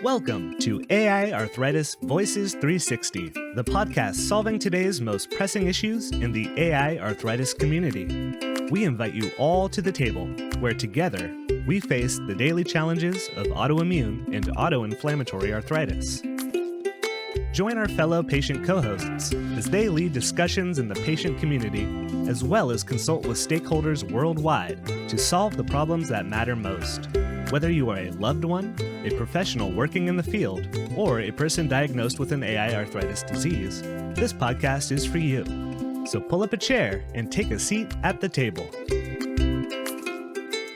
Welcome to AiArthritis Voices 360, the podcast solving today's most pressing issues in the AiArthritis community. We invite you all to the table, where together we face the daily challenges of autoimmune and autoinflammatory arthritis. Join our fellow patient co-hosts as they lead discussions in the patient community, as well as consult with stakeholders worldwide to solve the problems that matter most. Whether you are a loved one, a professional working in the field, or a person diagnosed with an AiArthritis disease, this podcast is for you. So pull up a chair and take a seat at the table.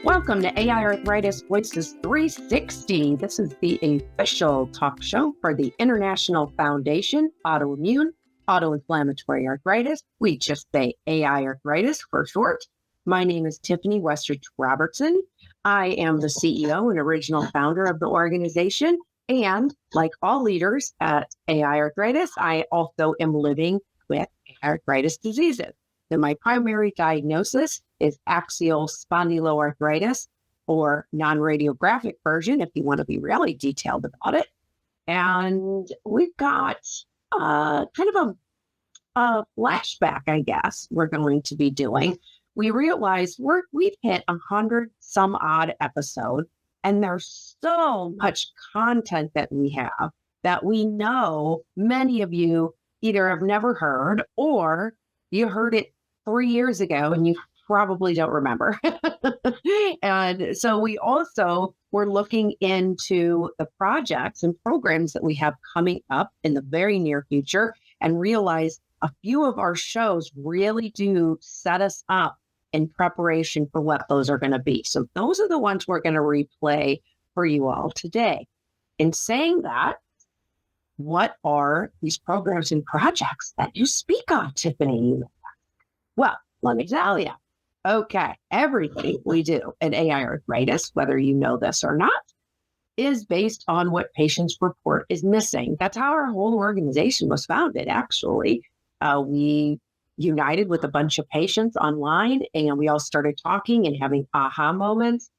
Welcome to AiArthritis Voices 360. This is the official talk show for the International Foundation Autoimmune Autoinflammatory Arthritis. We just say AiArthritis for short. My name is Tiffany Westridge Robertson. I am the CEO and original founder of the organization. And like all leaders at AiArthritis, I also am living with arthritis diseases. And my primary diagnosis is axial spondyloarthritis, or non-radiographic version, if you want to be really detailed about it. And we've got kind of a flashback, I guess, we're going to be doing. We realize we've hit 100 some odd episodes, and there's so much content that we have that we know many of you either have never heard or you heard it 3 years ago and you probably don't remember. And so we also were looking into the projects and programs that we have coming up in the very near future and realized a few of our shows really do set us up in preparation for what those are going to be. So those are the ones we're going to replay for you all today. In saying that, what are these programs and projects that you speak on, Tiffany? Well, let me tell you. Okay, everything we do at AiArthritis, whether you know this or not, is based on what patients report is missing. That's how our whole organization was founded, actually. We united with a bunch of patients online, and we all started talking and having aha moments.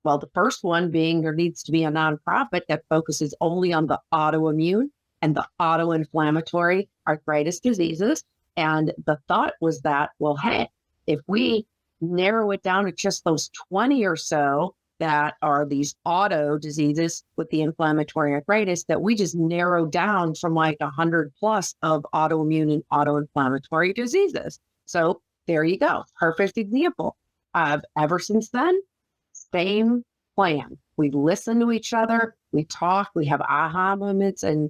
Well, the first one being there needs to be a nonprofit that focuses only on the autoimmune and the autoinflammatory arthritis diseases. And the thought was that, well, hey, if we narrow it down to just those 20 or so that are these auto diseases with the inflammatory arthritis, that we just narrow down from like 100 plus of autoimmune and autoinflammatory diseases. So there you go. Perfect example. Ever since then, same plan. We listen to each other, we talk, we have aha moments, and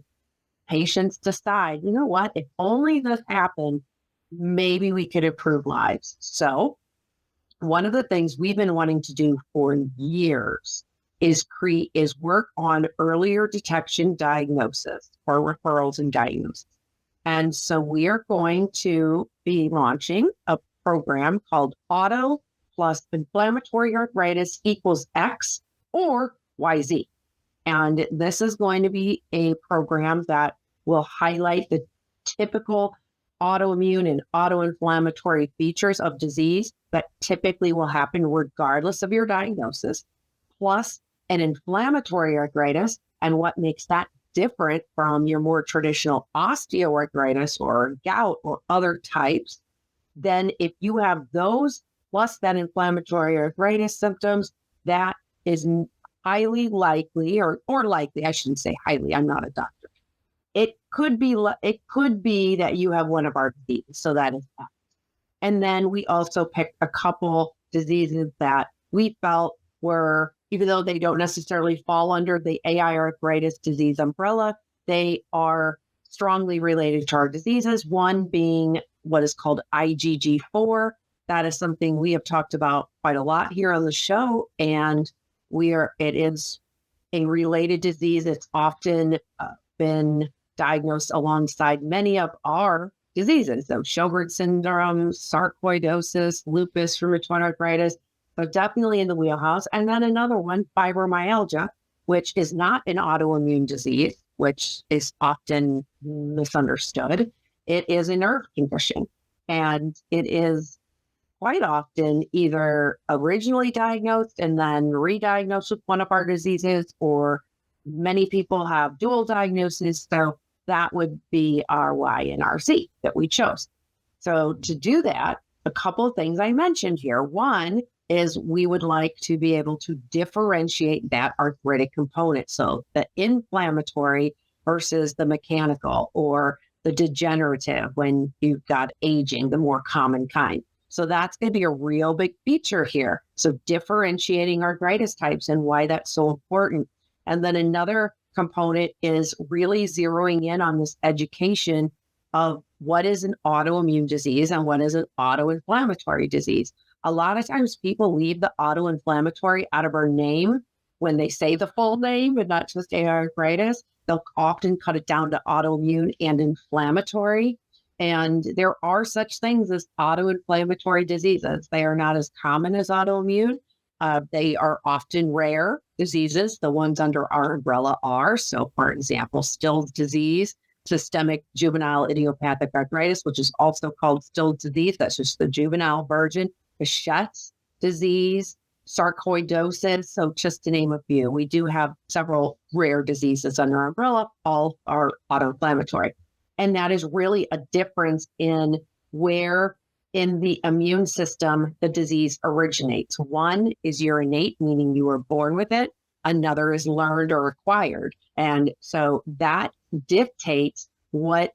patients decide, you know what, if only this happened, maybe we could improve lives. So one of the things we've been wanting to do for years is work on earlier detection, diagnosis, or referrals and diagnosis. And so we are going to be launching a program called Auto plus Inflammatory Arthritis equals X or YZ. And this is going to be a program that will highlight the typical autoimmune and autoinflammatory features of disease that typically will happen regardless of your diagnosis, plus an inflammatory arthritis and what makes that different from your more traditional osteoarthritis or gout or other types. Then if you have those plus that inflammatory arthritis symptoms, that is highly likely, or likely, I shouldn't say highly, I'm not a doctor. It could be that you have one of our diseases, so that is that. And then we also picked a couple diseases that we felt were, even though they don't necessarily fall under the AiArthritis disease umbrella, they are strongly related to our diseases. One being what is called IgG4. That is something we have talked about quite a lot here on the show, and it is a related disease. It's often been diagnosed alongside many of our diseases, so Sjogren's syndrome, sarcoidosis, lupus, rheumatoid arthritis, so definitely in the wheelhouse. And then another one, fibromyalgia, which is not an autoimmune disease, which is often misunderstood. It is a nerve condition, and it is quite often either originally diagnosed and then re-diagnosed with one of our diseases, or Many people have dual diagnoses, so that would be our Y and our Z that we chose. So to do that, a couple of things I mentioned here. One is we would like to be able to differentiate that arthritic component. So the inflammatory versus the mechanical, or the degenerative when you've got aging, the more common kind. So that's going to be a real big feature here. So differentiating arthritis types and why that's so important. And then another component is really zeroing in on this education of what is an autoimmune disease and what is an autoinflammatory disease. A lot of times people leave the autoinflammatory out of our name when they say the full name and not just AiArthritis. They'll often cut it down to autoimmune and inflammatory. And there are such things as autoinflammatory diseases. They are not as common as autoimmune. They are often rare diseases. The ones under our umbrella are. So, for example, Still's disease, systemic juvenile idiopathic arthritis, which is also called Still's disease. That's just the juvenile version. Behçet's disease, sarcoidosis. So just to name a few, we do have several rare diseases under our umbrella. All are autoinflammatory. And that is really a difference in where in the immune system the disease originates. One is your innate, meaning you were born with it. Another is learned or acquired. And so that dictates what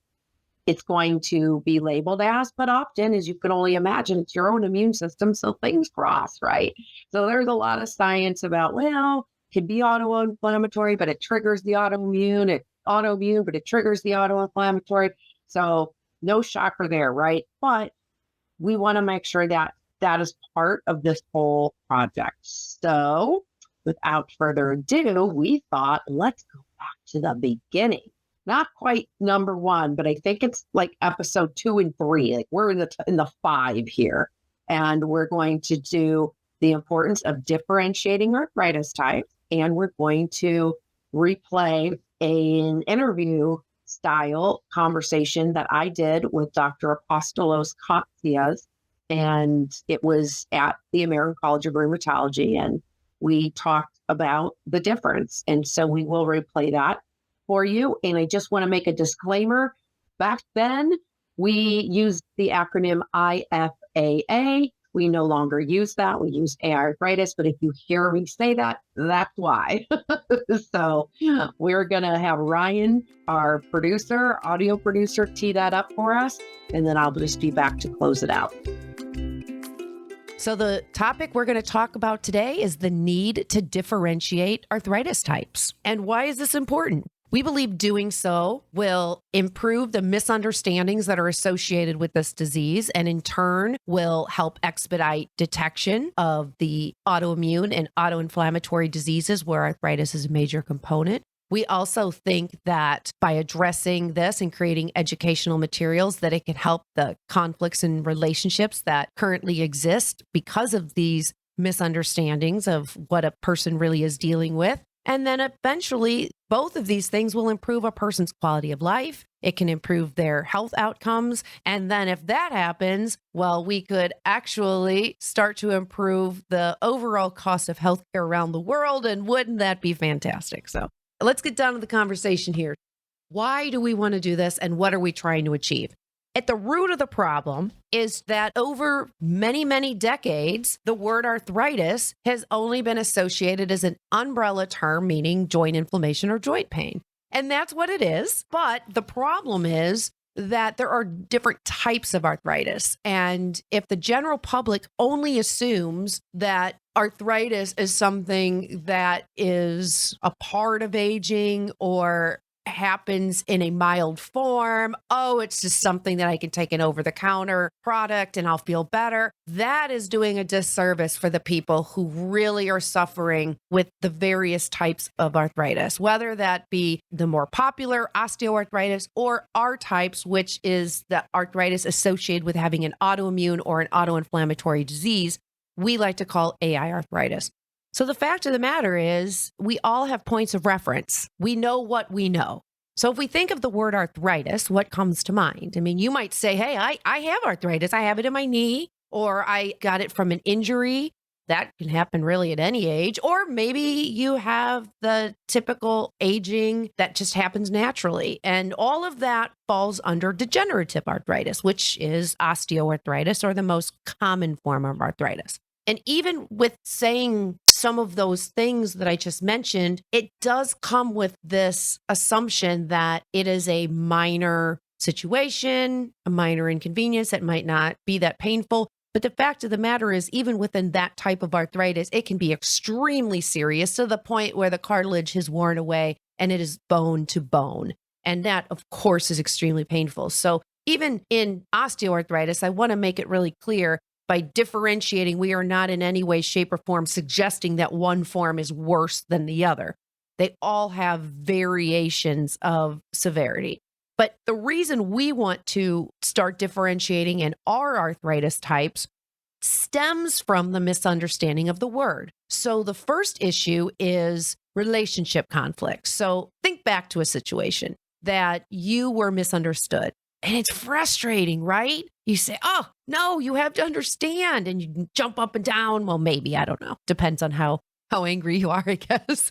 it's going to be labeled as. But often, as you can only imagine, it's your own immune system. So things cross, right? So there's a lot of science about, well, it can be autoinflammatory, but it triggers the autoimmune. It's autoimmune, but it triggers the autoinflammatory. So no shocker there, right? But we want to make sure that that is part of this whole project. So without further ado, we thought, let's go back to the beginning. Not quite number one, but I think it's like episode 2 and 3. Like we're in the 5 here. And we're going to do the importance of differentiating arthritis types. And we're going to replay an interview style conversation that I did with Dr. Apostolos Kontzias. And it was at the American College of Rheumatology. And we talked about the difference. And so we will replay that for you. And I just want to make a disclaimer. Back then, we used the acronym IFAA. We no longer use that. We use AiArthritis. But if you hear me say that, that's why. So we're going to have Ryan, our producer, audio producer, tee that up for us. And then I'll just be back to close it out. So the topic we're going to talk about today is the need to differentiate arthritis types. And why is this important? We believe doing so will improve the misunderstandings that are associated with this disease, and in turn will help expedite detection of the autoimmune and autoinflammatory diseases where arthritis is a major component. We also think that by addressing this and creating educational materials, that it can help the conflicts and relationships that currently exist because of these misunderstandings of what a person really is dealing with. And then eventually, both of these things will improve a person's quality of life. It can improve their health outcomes. And then if that happens, well, we could actually start to improve the overall cost of healthcare around the world. And wouldn't that be fantastic? So let's get down to the conversation here. Why do we want to do this, and what are we trying to achieve? At the root of the problem is that over many, many decades, the word arthritis has only been associated as an umbrella term, meaning joint inflammation or joint pain. And that's what it is. But the problem is that there are different types of arthritis. And if the general public only assumes that arthritis is something that is a part of aging or happens in a mild form, oh, it's just something that I can take an over-the-counter product and I'll feel better. That is doing a disservice for the people who really are suffering with the various types of arthritis, whether that be the more popular osteoarthritis or R types, which is the arthritis associated with having an autoimmune or an autoinflammatory disease, we like to call AiArthritis. So the fact of the matter is we all have points of reference. We know what we know. So if we think of the word arthritis, what comes to mind? I mean, you might say, hey, I have arthritis. I have it in my knee, or I got it from an injury, that can happen really at any age. Or maybe you have the typical aging that just happens naturally. And all of that falls under degenerative arthritis, which is osteoarthritis, or the most common form of arthritis. And even with saying some of those things that I just mentioned, it does come with this assumption that it is a minor situation, a minor inconvenience that might not be that painful. But the fact of the matter is, even within that type of arthritis, it can be extremely serious to the point where the cartilage has worn away and it is bone to bone. And that, of course, is extremely painful. So even in osteoarthritis, I want to make it really clear, by differentiating, we are not in any way, shape, or form suggesting that one form is worse than the other. They all have variations of severity. But the reason we want to start differentiating in our arthritis types stems from the misunderstanding of the word. So the first issue is relationship conflicts. So think back to a situation that you were misunderstood. And it's frustrating, right? You say, oh, no, you have to understand. And you jump up and down. Well, maybe, I don't know. Depends on how angry you are, I guess.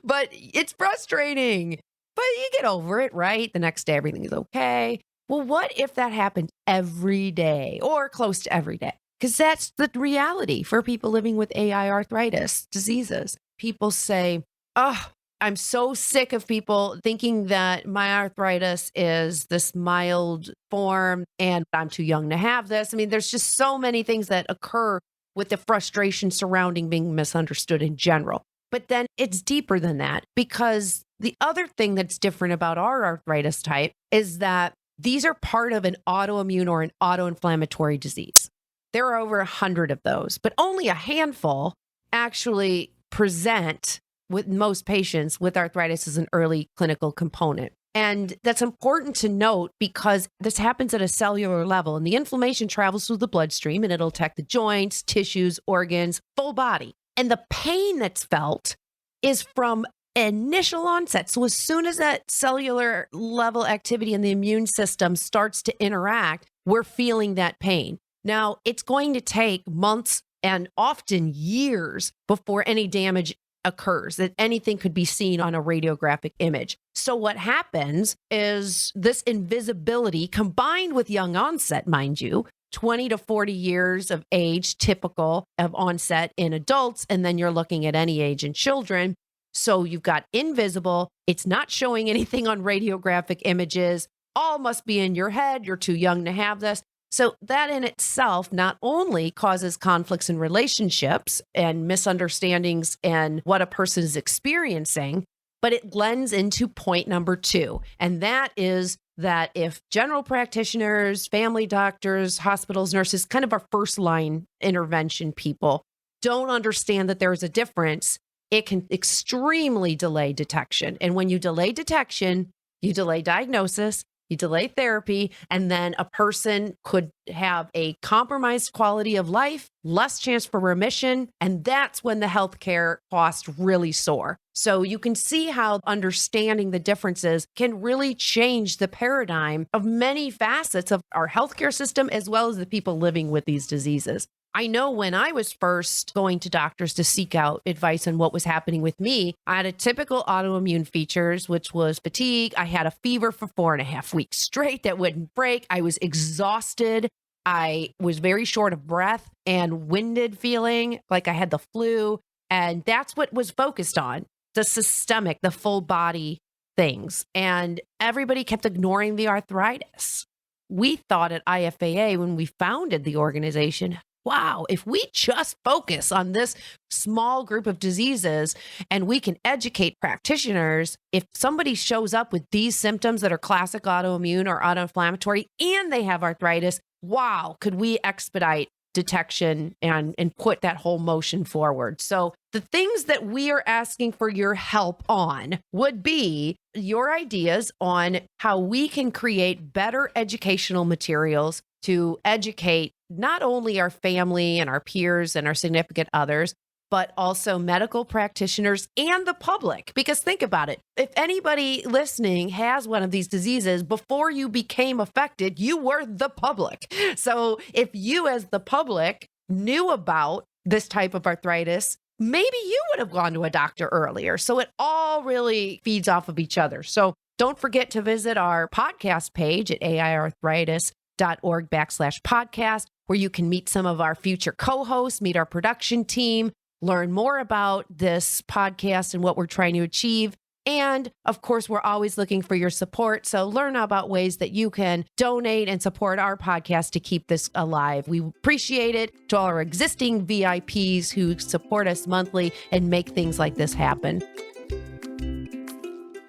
But it's frustrating. But you get over it, right? The next day, everything is okay. Well, what if that happened every day or close to every day? Because that's the reality for people living with AI arthritis diseases. People say, oh, I'm so sick of people thinking that my arthritis is this mild form and I'm too young to have this. I mean, there's just so many things that occur with the frustration surrounding being misunderstood in general. But then it's deeper than that, because the other thing that's different about our arthritis type is that these are part of an autoimmune or an autoinflammatory disease. There are over 100 of those, but only a handful actually present with most patients with arthritis as an early clinical component. And that's important to note because this happens at a cellular level, and the inflammation travels through the bloodstream and it'll attack the joints, tissues, organs, full body. And the pain that's felt is from initial onset. So as soon as that cellular level activity in the immune system starts to interact, we're feeling that pain. Now, it's going to take months and often years before any damage occurs, that anything could be seen on a radiographic image. So what happens is this invisibility combined with young onset, mind you, 20 to 40 years of age, typical of onset in adults, and then you're looking at any age in children. So you've got invisible, it's not showing anything on radiographic images, all must be in your head, you're too young to have this. So that in itself not only causes conflicts in relationships and misunderstandings and what a person is experiencing, but it lends into point number 2. And that is that if general practitioners, family doctors, hospitals, nurses, kind of our first line intervention people, don't understand that there's a difference, it can extremely delay detection. And when you delay detection, you delay diagnosis, you delay therapy, and then a person could have a compromised quality of life, less chance for remission, and that's when the healthcare costs really soar. So you can see how understanding the differences can really change the paradigm of many facets of our healthcare system, as well as the people living with these diseases. I know when I was first going to doctors to seek out advice on what was happening with me, I had a typical autoimmune features, which was fatigue. I had a fever for 4.5 weeks straight that wouldn't break. I was exhausted. I was very short of breath and winded, feeling like I had the flu. And that's what was focused on, the systemic, the full body things. And everybody kept ignoring the arthritis. We thought at IFAA when we founded the organization, wow, if we just focus on this small group of diseases and we can educate practitioners, if somebody shows up with these symptoms that are classic autoimmune or autoinflammatory and they have arthritis, wow, could we expedite detection and put that whole motion forward? So the things that we are asking for your help on would be your ideas on how we can create better educational materials to educate not only our family and our peers and our significant others, but also medical practitioners and the public. Because think about it. If anybody listening has one of these diseases, before you became affected, you were the public. So if you as the public knew about this type of arthritis, maybe you would have gone to a doctor earlier. So it all really feeds off of each other. So don't forget to visit our podcast page at aiarthritis.org/podcast, where you can meet some of our future co-hosts, meet our production team, learn more about this podcast and what we're trying to achieve. And of course, we're always looking for your support. So learn about ways that you can donate and support our podcast to keep this alive. We appreciate it to all our existing VIPs who support us monthly and make things like this happen.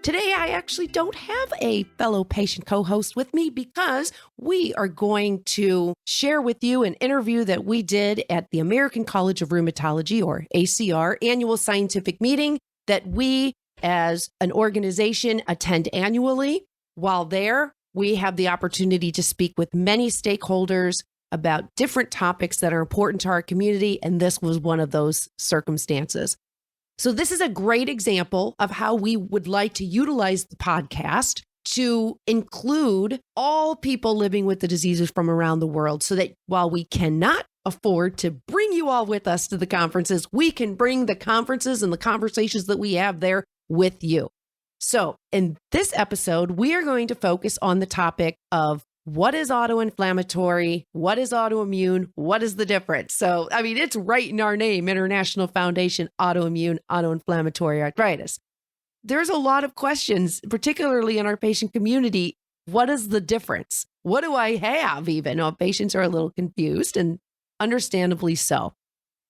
Today, I actually don't have a fellow patient co-host with me because we are going to share with you an interview that we did at the American College of Rheumatology, or ACR, annual scientific meeting that we as an organization attend annually. While there, we have the opportunity to speak with many stakeholders about different topics that are important to our community, and this was one of those circumstances. So this is a great example of how we would like to utilize the podcast to include all people living with the diseases from around the world, so that while we cannot afford to bring you all with us to the conferences, we can bring the conferences and the conversations that we have there with you. So in this episode, we are going to focus on the topic of what is autoinflammatory, what is autoimmune, what is the difference? So, I mean, it's right in our name, International Foundation Autoimmune Autoinflammatory Arthritis. There's a lot of questions, particularly in our patient community. What is the difference? What do I have even? Patients are a little confused, and understandably so.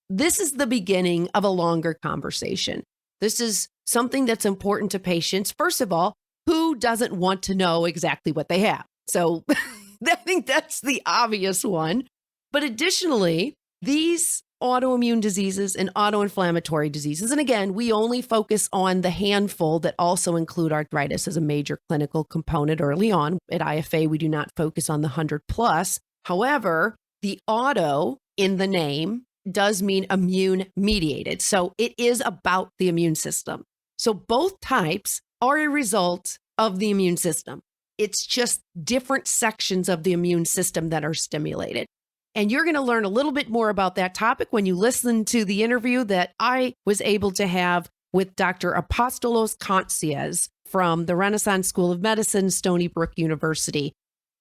This is the beginning of a longer conversation. This is something that's important to patients. First of all, who doesn't want to know exactly what they have? So I think that's the obvious one. But additionally, these autoimmune diseases and autoinflammatory diseases, and again, we only focus on the handful that also include arthritis as a major clinical component early on. At IFAA, we do not focus on the 100 plus. However, the auto in the name does mean immune mediated. So it is about the immune system. So both types are a result of the immune system. It's just different sections of the immune system that are stimulated. And you're going to learn a little bit more about that topic when you listen to the interview that I was able to have with Dr. Apostolos Kontzias from the Renaissance School of Medicine, Stony Brook University.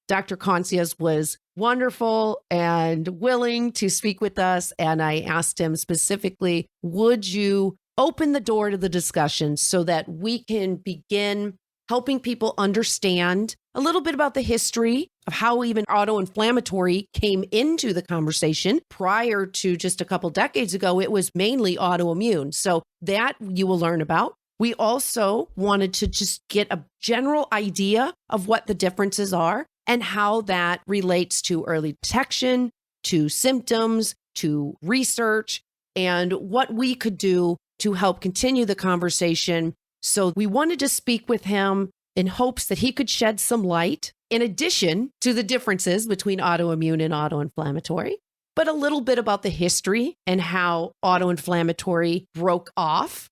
Dr. Kontzias was wonderful and willing to speak with us. And I asked him specifically, would you open the door to the discussion so that we can begin helping people understand a little bit about the history of how even autoinflammatory came into the conversation. Prior to just a couple decades ago, it was mainly autoimmune. So that you will learn about. We also wanted to just get a general idea of what the differences are and how that relates to early detection, to symptoms, to research, and what we could do to help continue the conversation. So we wanted to speak with him in hopes that he could shed some light, in addition to the differences between autoimmune and autoinflammatory, but a little bit about the history and how autoinflammatory broke off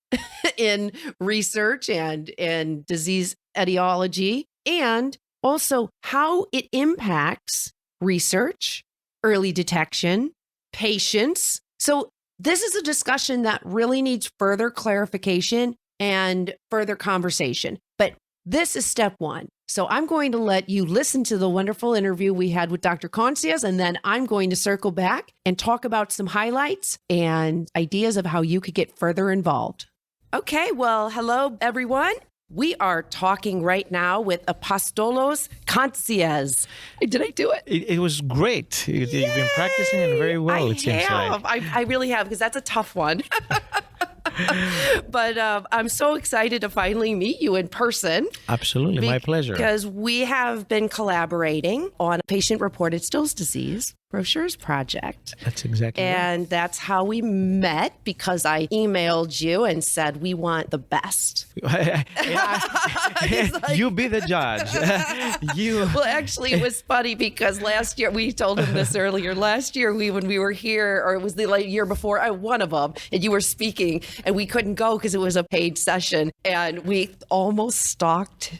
in research and in disease etiology, and also how it impacts research, early detection, patients. So this is a discussion that really needs further clarification and further conversation. But this is step one. So I'm going to let you listen to the wonderful interview we had with Dr. Kontzias, and then I'm going to circle back and talk about some highlights and ideas of how you could get further involved. Okay, well, hello, everyone. We are talking right now with Apostolos Kontzias. Did I do it? It was great. You've been practicing it very well, it seems like. I really have, because that's a tough one. But I'm so excited to finally meet you in person. Absolutely, my pleasure. Because we have been collaborating on a patient-reported Still's disease brochures project. That's exactly and right. That's how we met, because I emailed you and said, we want the best. Like, you be the judge. Well, actually, it was funny because last year, we told him this earlier, last year when we were here, or it was the year before, one of them, and you were speaking, and we couldn't go because it was a paid session, and we almost stalked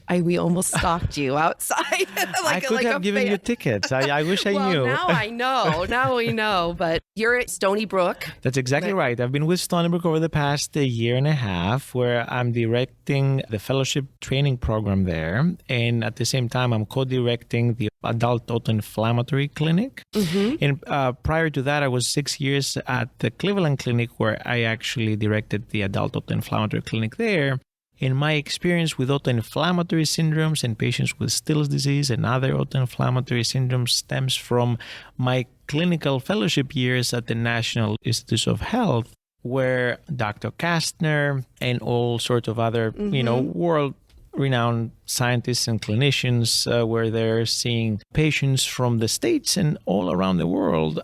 you outside. I could have given you tickets. I wish I knew. Now I know. Now we know. But you're at Stony Brook. That's exactly right. I've been with Stony Brook over the past year and a half, where I'm directing the fellowship training program there. And at the same time, I'm co-directing the adult autoinflammatory clinic. And prior to that, I was 6 years at the Cleveland Clinic, where I actually directed the adult autoinflammatory clinic there. In my experience with autoinflammatory syndromes and patients with Still's disease and other autoinflammatory syndromes stems from my clinical fellowship years at the National Institutes of Health, where Dr. Kastner and all sorts of other, world-renowned scientists and clinicians were there seeing patients from the States and all around the world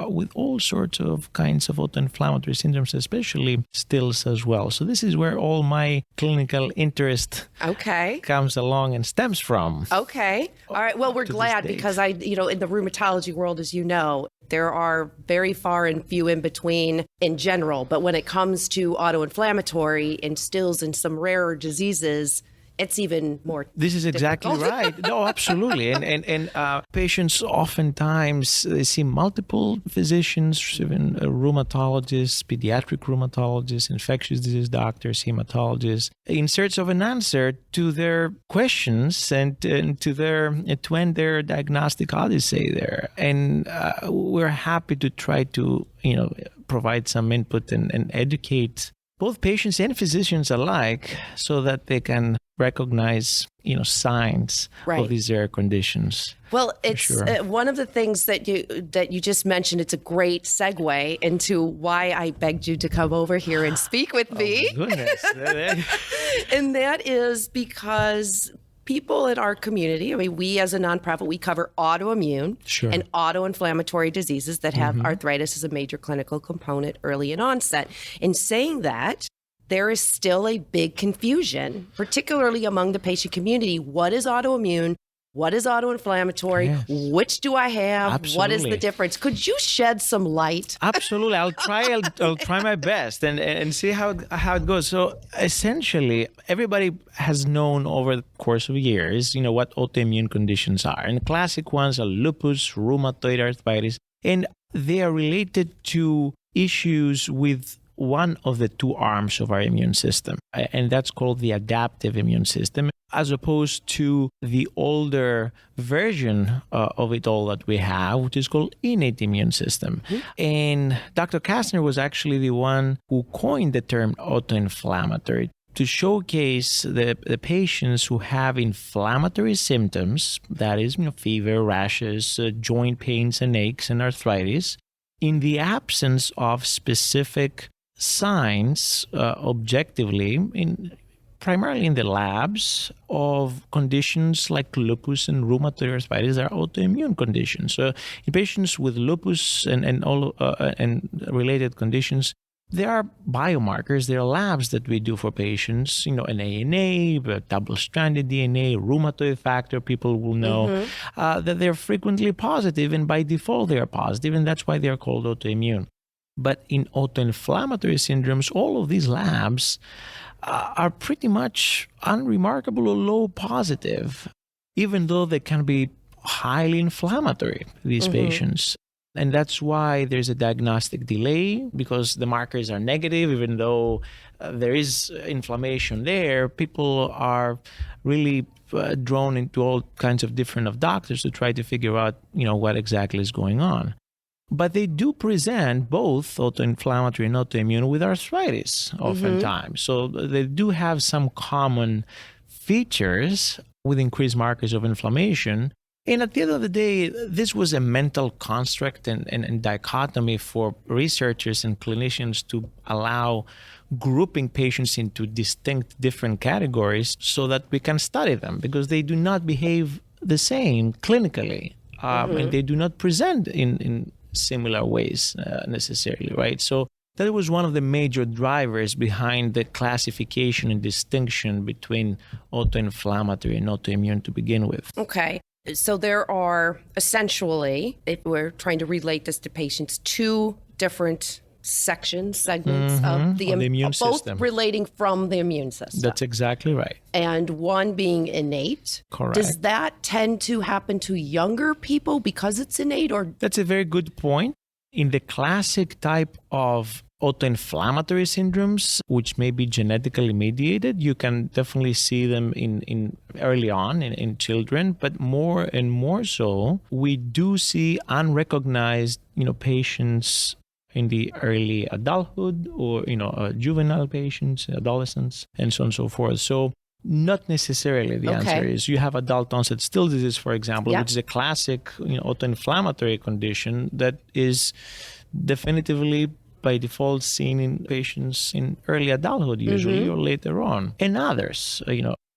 with all sorts of kinds of autoinflammatory syndromes, especially Still's as well. So this is where all my clinical interest comes along and stems from. Okay. All right. Well, we're glad because in the rheumatology world, as you know, there are very far and few in between in general. But when it comes to autoinflammatory and Still's and some rarer diseases, it's even more This is exactly difficult. right. No, absolutely. And patients oftentimes, they see multiple physicians, even rheumatologists, pediatric rheumatologists, infectious disease doctors, hematologists, in search of an answer to their questions and to end their diagnostic odyssey there. And we're happy to try to, provide some input and educate both patients and physicians alike so that they can recognize, signs of these rare conditions. Well, it's one of the things that you just mentioned. It's a great segue into why I begged you to come over here and speak with me. Oh, my goodness. And that is because people in our community, we as a nonprofit, we cover autoimmune and autoinflammatory diseases that have arthritis as a major clinical component early in onset. In saying that, there is still a big confusion, particularly among the patient community. What is autoimmune? What is autoinflammatory? Yes. Which do I have? Absolutely. What is the difference? Could you shed some light? Absolutely. I'll try my best and see how it goes. So essentially, everybody has known over the course of years, what autoimmune conditions are. And the classic ones are lupus, rheumatoid arthritis, and they are related to issues with one of the two arms of our immune system, and that's called the adaptive immune system, as opposed to the older version of it all that we have, which is called innate immune system. And Dr. Kastner was actually the one who coined the term autoinflammatory to showcase the patients who have inflammatory symptoms, that is, fever, rashes, joint pains and aches and arthritis, in the absence of specific signs objectively, primarily in the labs, of conditions like lupus and rheumatoid arthritis that are autoimmune conditions. So in patients with lupus and related conditions, there are biomarkers, there are labs that we do for patients, an ANA, double-stranded DNA, rheumatoid factor, people will know that they're frequently positive, and by default they are positive, and that's why they are called autoimmune. But in autoinflammatory syndromes, all of these labs are pretty much unremarkable or low positive, even though they can be highly inflammatory, these patients. And that's why there's a diagnostic delay, because the markers are negative, even though there is inflammation there. People are really drawn into all kinds of different doctors to try to figure out, what exactly is going on. But they do present both autoinflammatory and autoimmune with arthritis oftentimes. So they do have some common features with increased markers of inflammation. And at the end of the day, this was a mental construct and dichotomy for researchers and clinicians to allow grouping patients into distinct different categories so that we can study them, because they do not behave the same clinically. And they do not present in similar ways necessarily, right? So that was one of the major drivers behind the classification and distinction between autoinflammatory and autoimmune to begin with. Okay. So there are essentially, if we're trying to relate this to patients, two different segments of the immune both system. relating from the immune system. That's exactly right. And one being innate. Correct. Does that tend to happen to younger people because it's innate, or? That's a very good point. In the classic type of autoinflammatory syndromes, which may be genetically mediated, you can definitely see them in early on in children, but more and more so, we do see unrecognized, patients in the early adulthood, or juvenile patients, adolescents, and so on and so forth. So not necessarily the answer is you have adult onset still disease, for example, which is a classic autoinflammatory condition that is definitively by default seen in patients in early adulthood usually, or later on. And others,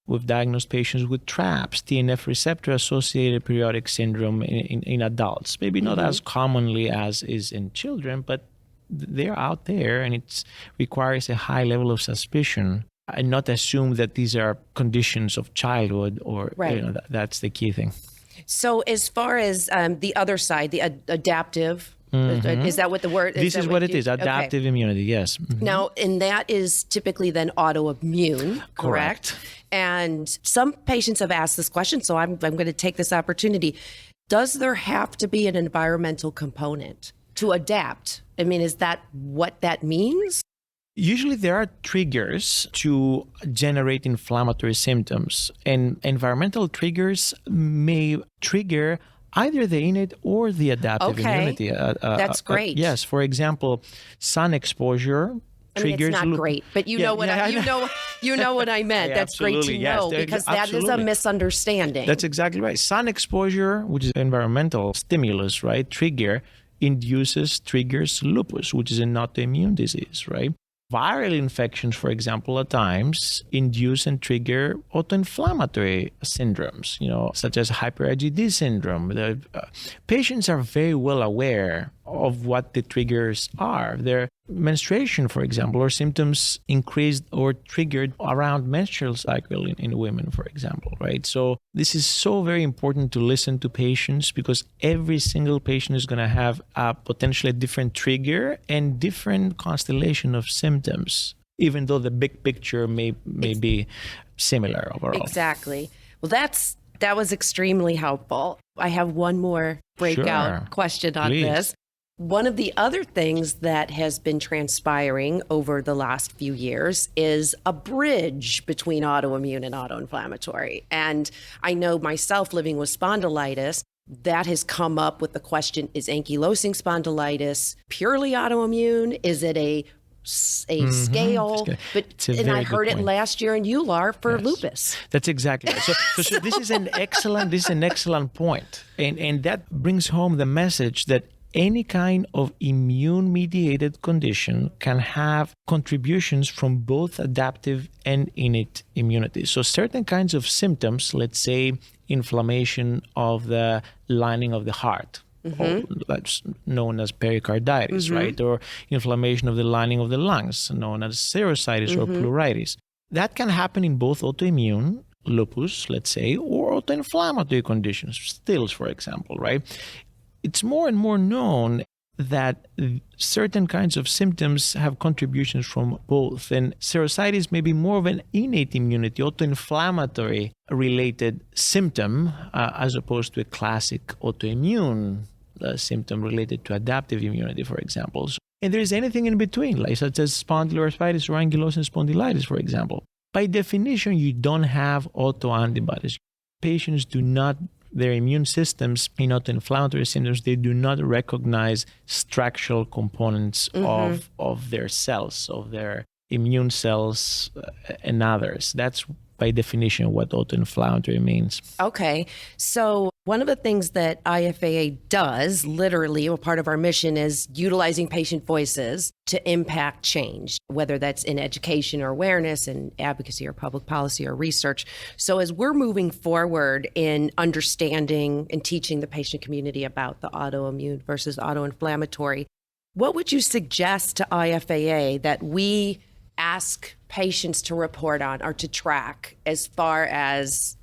we've diagnosed patients with TRAPS, TNF receptor associated periodic syndrome in adults. Maybe not as commonly as is in children, but they're out there, and it requires a high level of suspicion and not assume that these are conditions of childhood, or that's the key thing. So as far as the other side, the adaptive, is that what the word is? This is what it is, adaptive immunity, yes. Now, and that is typically then autoimmune, correct? And some patients have asked this question, so I'm going to take this opportunity. Does there have to be an environmental component to adapt? I mean, is that what that means? Usually there are triggers to generate inflammatory symptoms, and environmental triggers may trigger either the innate or the adaptive immunity. That's great. Yes, for example, sun exposure triggers. It's not great, but you know what I meant. That's great to know, because that is a misunderstanding. That's exactly right. Sun exposure, which is environmental stimulus, right? Triggers lupus, which is an autoimmune disease, right? Viral infections, for example, at times induce and trigger autoinflammatory syndromes, such as hyper IgD syndrome. The patients are very well aware of what the triggers are. Their menstruation, for example, or symptoms increased or triggered around menstrual cycle in women, for example, right? So this is so very important to listen to patients, because every single patient is going to have a potentially different trigger and different constellation of symptoms, even though the big picture may be similar overall. Exactly. Well, that was extremely helpful. I have one more breakout question on this. One of the other things that has been transpiring over the last few years is a bridge between autoimmune and autoinflammatory. And I know myself, living with spondylitis, that has come up with the question, is ankylosing spondylitis purely autoimmune? Is it a scale? But I heard it last year in EULAR for lupus. That's exactly right. So this is an excellent point. And that brings home the message that any kind of immune-mediated condition can have contributions from both adaptive and innate immunity. So certain kinds of symptoms, let's say inflammation of the lining of the heart, that's known as pericarditis, right? Or inflammation of the lining of the lungs, known as serositis or pleuritis. That can happen in both autoimmune, lupus, let's say, or autoinflammatory conditions, stils, for example, right? It's more and more known that certain kinds of symptoms have contributions from both. And serositis may be more of an innate immunity, autoinflammatory related symptom, as opposed to a classic autoimmune symptom related to adaptive immunity, for example. And there is anything in between, like such as spondyloarthritis or ankylosing spondylitis, for example. By definition, you don't have autoantibodies. Patients do not, their immune systems in autoinflammatory symptoms, they do not recognize structural components of their cells, of their immune cells and others. That's by definition what autoinflammatory means. Okay. So one of the things that IFAA does, literally, a part of our mission is utilizing patient voices to impact change, whether that's in education or awareness and advocacy or public policy or research. So as we're moving forward in understanding and teaching the patient community about the autoimmune versus autoinflammatory, what would you suggest to IFAA that we ask patients to report on or to track as far as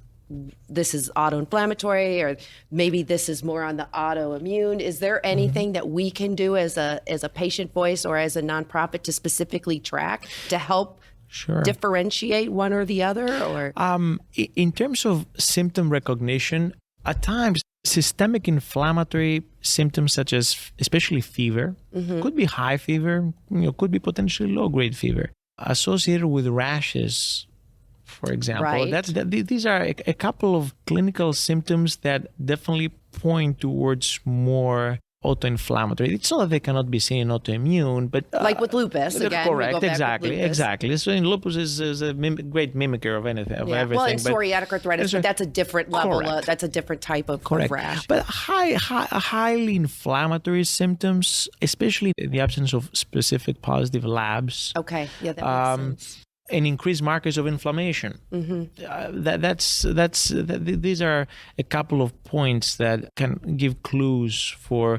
this is autoinflammatory, or maybe this is more on the autoimmune. Is there anything that we can do as a patient voice or as a nonprofit to specifically track to help differentiate one or the other? Or in terms of symptom recognition, at times systemic inflammatory symptoms such as especially fever, could be high fever, could be potentially low-grade fever, associated with rashes, for example. Right. These are a couple of clinical symptoms that definitely point towards more autoinflammatory. It's not that they cannot be seen in autoimmune, but like with lupus, again. Correct, exactly. So in lupus is a great mimicker of anything, of everything. Well, in psoriatic arthritis, but that's a different level. That's a different type of rash. But highly inflammatory symptoms, especially in the absence of specific positive labs. Okay, yeah, that makes sense. And increased markers of inflammation. These are a couple of points that can give clues for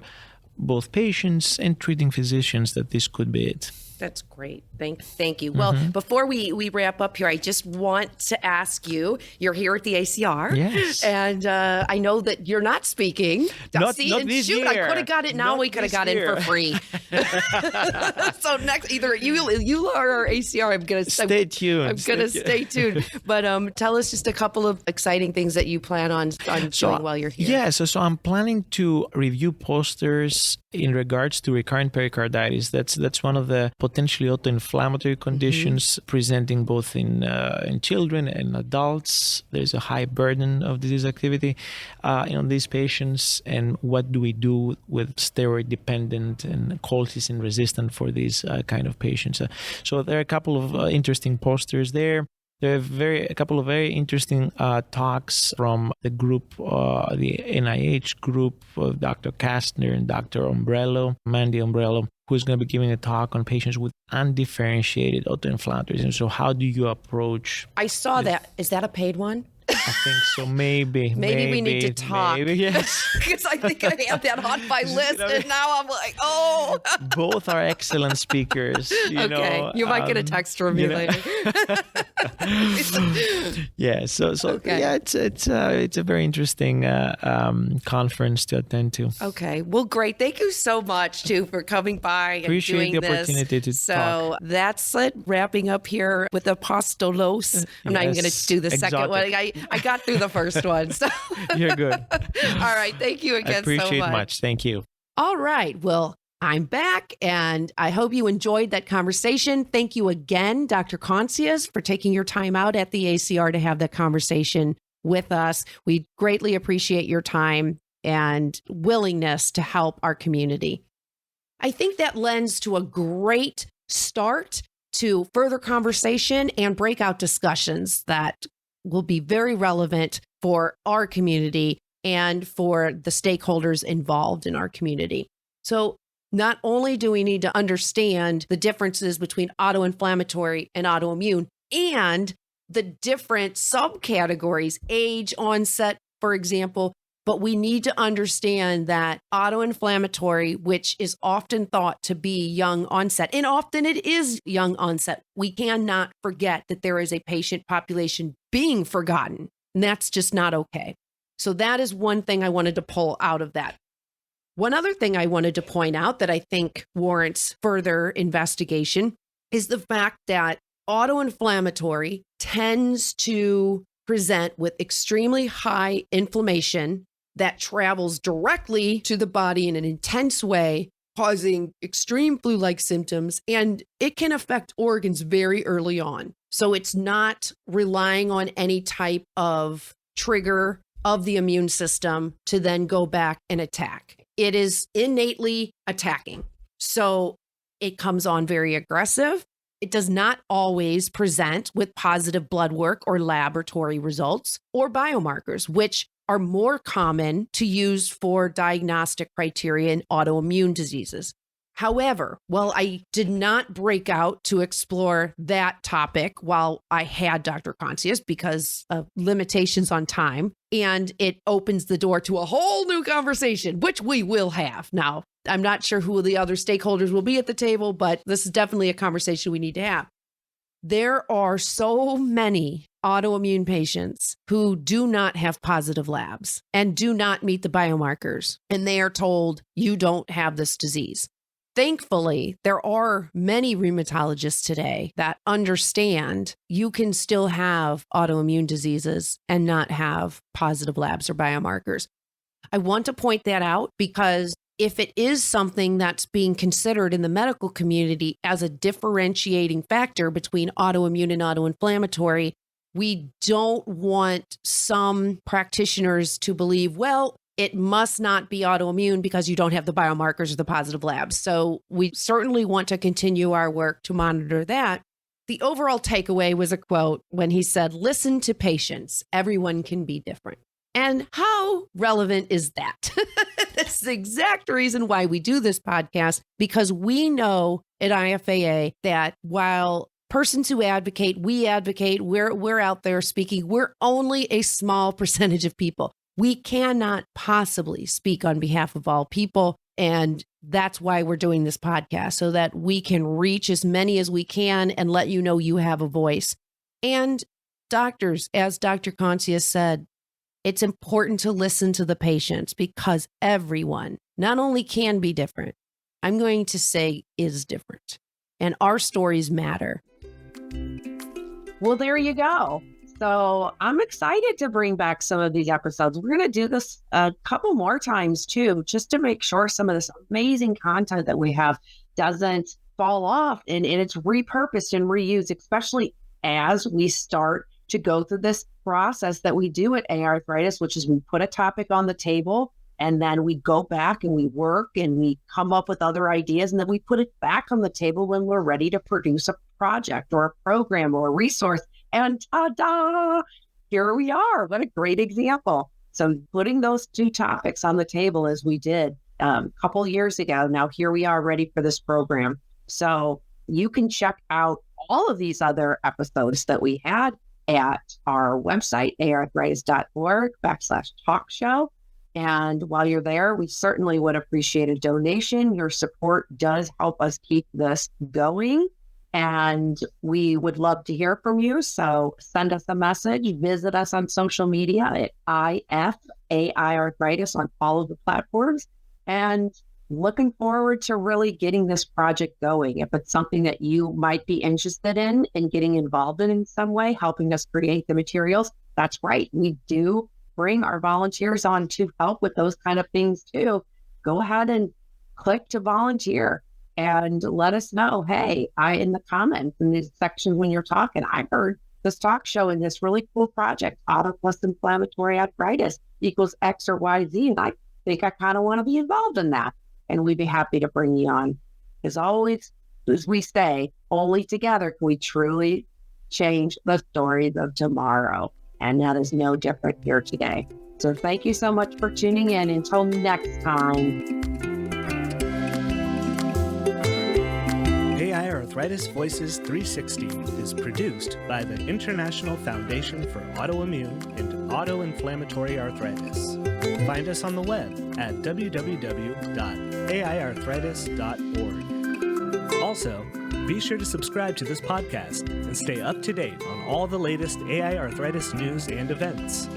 both patients and treating physicians that this could be it. That's great. Thank you. Well, before we wrap up here, I just want to ask you, you're here at the ACR. Yes. And I know that you're not speaking. Not this year. I could have got it now. We could have got in for free. So next, either you or our ACR, I'm going to stay tuned. I'm going to stay tuned. But tell us just a couple of exciting things that you plan on doing while you're here. Yeah, so I'm planning to review posters in regards to recurrent pericarditis. That's one of the potentially autoinflammatory conditions presenting both in children and adults. There's a high burden of disease activity in these patients, and what do we do with steroid dependent and colchicine resistant for these kind of patients? So there are a couple of interesting posters there. There are a couple of very interesting talks from the group, the NIH group of Dr. Kastner and Dr. Mandy Umbrello, who's going to be giving a talk on patients with undifferentiated autoinflammatories. And so how do you approach... I saw that. Is that a paid one? I think so. Maybe we need to talk. Maybe, yes. Because I think I have that on my list, and now I'm like, oh. Both are excellent speakers. You might get a text from me later. Yeah. So yeah, it's a very interesting conference to attend to. Okay. Well, great. Thank you so much too for coming by and Appreciate doing the opportunity to talk. So that's it. Wrapping up here with Apostolos. I'm not even going to do the second one. I got through the first one. So. You're good. All right. Thank you again so much. I appreciate much. Thank you. All right. Well, I'm back, and I hope you enjoyed that conversation. Thank you again, Dr. Kontzias, for taking your time out at the ACR to have that conversation with us. We greatly appreciate your time and willingness to help our community. I think that lends to a great start to further conversation and breakout discussions that will be very relevant for our community and for the stakeholders involved in our community. So not only do we need to understand the differences between autoinflammatory and autoimmune and the different subcategories, age, onset, for example, but we need to understand that autoinflammatory, which is often thought to be young onset, and often it is young onset, we cannot forget that there is a patient population being forgotten, and that's just not okay. So that is one thing I wanted to pull out of that. One other thing I wanted to point out that I think warrants further investigation is the fact that autoinflammatory tends to present with extremely high inflammation that travels directly to the body in an intense way, causing extreme flu-like symptoms, and it can affect organs very early on. So it's not relying on any type of trigger of the immune system to then go back and attack. It is innately attacking. So it comes on very aggressive. It does not always present with positive blood work or laboratory results or biomarkers, which are more common to use for diagnostic criteria in autoimmune diseases. However, while I did not break out to explore that topic while I had Dr. Kontzias because of limitations on time, and it opens the door to a whole new conversation, which we will have. Now, I'm not sure who the other stakeholders will be at the table, but this is definitely a conversation we need to have. There are so many autoimmune patients who do not have positive labs and do not meet the biomarkers, and they are told you don't have this disease. Thankfully, there are many rheumatologists today that understand you can still have autoimmune diseases and not have positive labs or biomarkers. I want to point that out because if it is something that's being considered in the medical community as a differentiating factor between autoimmune and autoinflammatory, we don't want some practitioners to believe, well, it must not be autoimmune because you don't have the biomarkers or the positive labs. So we certainly want to continue our work to monitor that. The overall takeaway was a quote when he said, "Listen to patients. Everyone can be different." And how relevant is that? That's the exact reason why we do this podcast, because we know at IFAA that while persons who advocate, we're out there speaking, we're only a small percentage of people. We cannot possibly speak on behalf of all people. And that's why we're doing this podcast, so that we can reach as many as we can and let you know you have a voice. And doctors, as Dr. Kontzias said, it's important to listen to the patients because everyone not only can be different, I'm going to say is different. And our stories matter. Well, there you go. So I'm excited to bring back some of these episodes. We're going to do this a couple more times too, just to make sure some of this amazing content that we have doesn't fall off and it's repurposed and reused, especially as we start to go through this process that we do at AiArthritis, which is we put a topic on the table and then we go back and we work and we come up with other ideas and then we put it back on the table when we're ready to produce a project or a program or a resource. And ta-da, here we are. What a great example. So putting those two topics on the table as we did a couple years ago, now here we are ready for this program. So you can check out all of these other episodes that we had at our website, aiarthritis.org/talk show. And while you're there, we certainly would appreciate a donation. Your support does help us keep this going. And we would love to hear from you. So send us a message, visit us on social media at IFAA Arthritis on all of the platforms. And looking forward to really getting this project going. If it's something that you might be interested in and getting involved in some way, helping us create the materials, that's right. We do bring our volunteers on to help with those kind of things too. Go ahead and click to volunteer and let us know, hey, in the comments in these sections when you're talking, I heard this talk show in this really cool project, auto plus inflammatory arthritis equals X or Y, Z, and I think I kind of want to be involved in that. And we'd be happy to bring you on. As always, as we say, only together can we truly change the stories of tomorrow. And that is no different here today. So thank you so much for tuning in. Until next time. AiArthritis Voices 360 is produced by the International Foundation for Autoimmune and Autoinflammatory Arthritis. Find us on the web at www.aiarthritis.org. Also, be sure to subscribe to this podcast and stay up to date on all the latest AI arthritis news and events.